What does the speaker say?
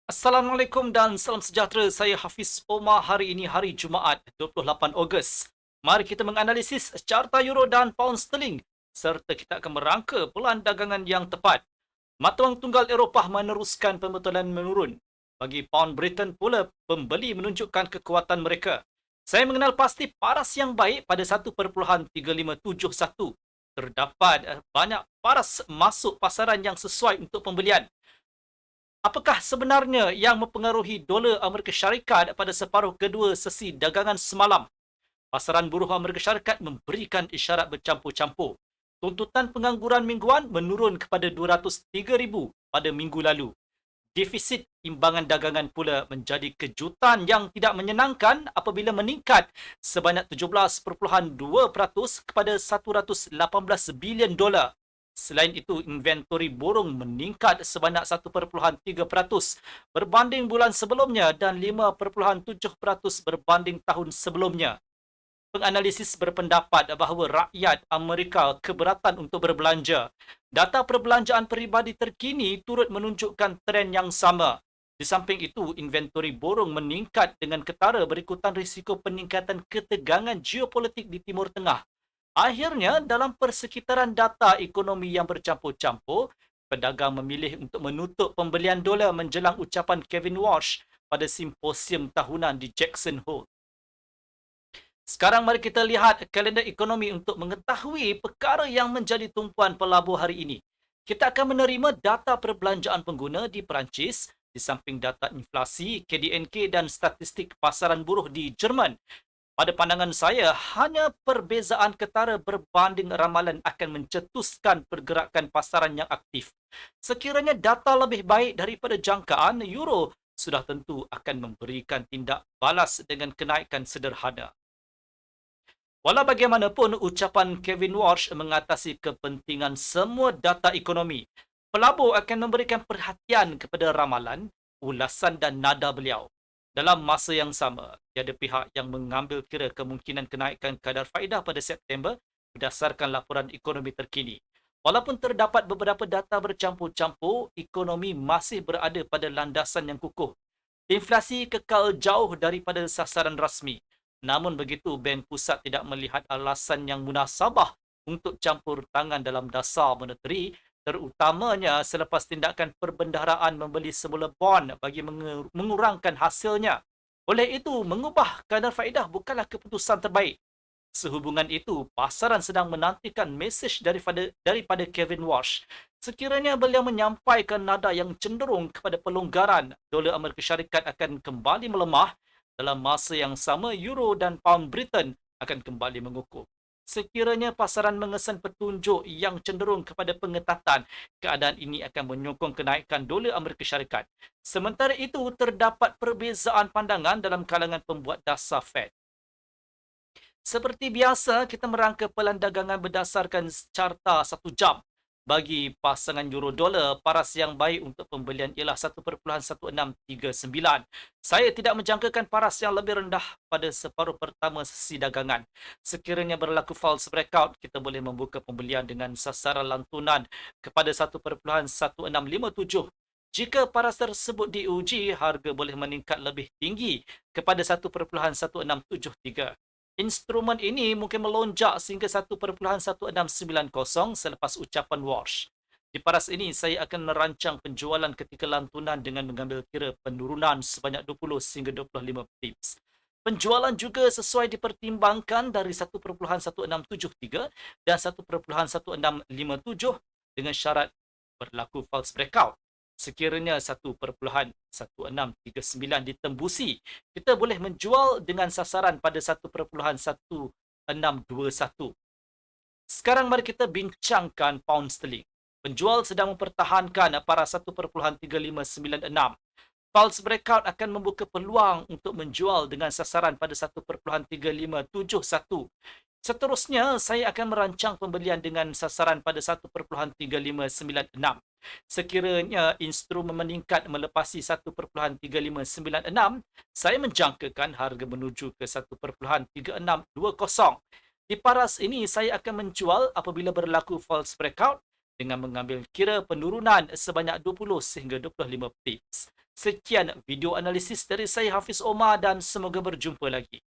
Assalamualaikum dan salam sejahtera. Saya Hafiz Omar. Hari ini hari Jumaat, 28 Ogos. Mari kita menganalisis carta euro dan pound sterling serta kita akan merangka peluang dagangan yang tepat. Mata wang tunggal Eropah meneruskan pembetulan menurun. Bagi pound Britain pula, pembeli menunjukkan kekuatan mereka. Saya mengenal pasti paras yang baik pada 1.3571. Terdapat banyak paras masuk pasaran yang sesuai untuk pembelian. Apakah sebenarnya yang mempengaruhi dolar Amerika Syarikat pada separuh kedua sesi dagangan semalam? Pasaran buruh Amerika Syarikat memberikan isyarat bercampur-campur. Tuntutan pengangguran mingguan menurun kepada 203,000 pada minggu lalu. Defisit imbangan dagangan pula menjadi kejutan yang tidak menyenangkan apabila meningkat sebanyak 17.2% kepada 118 bilion dolar. Selain itu, inventori borong meningkat sebanyak 1.3% berbanding bulan sebelumnya dan 5.7% berbanding tahun sebelumnya. Penganalisis berpendapat bahawa rakyat Amerika keberatan untuk berbelanja. Data perbelanjaan peribadi terkini turut menunjukkan trend yang sama. Di samping itu, inventori borong meningkat dengan ketara berikutan risiko peningkatan ketegangan geopolitik di Timur Tengah. Akhirnya, dalam persekitaran data ekonomi yang bercampur-campur, pedagang memilih untuk menutup pembelian dolar menjelang ucapan Kevin Walsh pada simposium tahunan di Jackson Hole. Sekarang mari kita lihat kalender ekonomi untuk mengetahui perkara yang menjadi tumpuan pelabur hari ini. Kita akan menerima data perbelanjaan pengguna di Perancis, di samping data inflasi, KDNK dan statistik pasaran buruh di Jerman. Pada pandangan saya, hanya perbezaan ketara berbanding ramalan akan mencetuskan pergerakan pasaran yang aktif. Sekiranya data lebih baik daripada jangkaan, euro sudah tentu akan memberikan tindak balas dengan kenaikan sederhana. Walau bagaimanapun, ucapan Kevin Walsh mengatasi kepentingan semua data ekonomi. Pelabur akan memberikan perhatian kepada ramalan, ulasan dan nada beliau. Dalam masa yang sama, tiada pihak yang mengambil kira kemungkinan kenaikan kadar faedah pada September berdasarkan laporan ekonomi terkini. Walaupun terdapat beberapa data bercampur-campur, ekonomi masih berada pada landasan yang kukuh. Inflasi kekal jauh daripada sasaran rasmi. Namun begitu, Bank Pusat tidak melihat alasan yang munasabah untuk campur tangan dalam dasar moneteri, terutamanya selepas tindakan perbendaharaan membeli semula bond bagi mengurangkan hasilnya. Oleh itu, mengubah kadar faedah bukanlah keputusan terbaik. Sehubungan itu, pasaran sedang menantikan mesej daripada Kevin Walsh. Sekiranya beliau menyampaikan nada yang cenderung kepada pelonggaran, dolar Amerika Syarikat akan kembali melemah. Dalam masa yang sama, euro dan pound Britain akan kembali mengukuh. Sekiranya pasaran mengesan petunjuk yang cenderung kepada pengetatan, keadaan ini akan menyokong kenaikan dolar Amerika Syarikat. Sementara itu, terdapat perbezaan pandangan dalam kalangan pembuat dasar Fed. Seperti biasa, kita merangka pelan dagangan berdasarkan carta 1 jam. Bagi pasangan euro dolar, paras yang baik untuk pembelian ialah 1.1639. Saya tidak menjangkakan paras yang lebih rendah pada separuh pertama sesi dagangan. Sekiranya berlaku false breakout, kita boleh membuka pembelian dengan sasaran lantunan kepada 1.1657. Jika paras tersebut diuji, harga boleh meningkat lebih tinggi kepada 1.1673. Instrumen ini mungkin melonjak sehingga 1.1690 selepas ucapan Walsh. Di paras ini, saya akan merancang penjualan ketika lantunan dengan mengambil kira penurunan sebanyak 20 hingga 25 pips. Penjualan juga sesuai dipertimbangkan dari 1.1673 dan 1.1657 dengan syarat berlaku false breakout. Sekiranya 1.1639 ditembusi, kita boleh menjual dengan sasaran pada 1.1621. Sekarang mari kita bincangkan pound sterling. Penjual sedang mempertahankan para 1.3596. False breakout akan membuka peluang untuk menjual dengan sasaran pada 1.3571. Seterusnya, saya akan merancang pembelian dengan sasaran pada 1.3596. Sekiranya instrumen meningkat melepasi 1.3596, saya menjangkakan harga menuju ke 1.3620. Di paras ini, saya akan menjual apabila berlaku false breakout dengan mengambil kira penurunan sebanyak 20 sehingga 25 pips. Sekian video analisis dari saya Hafiz Omar dan semoga berjumpa lagi.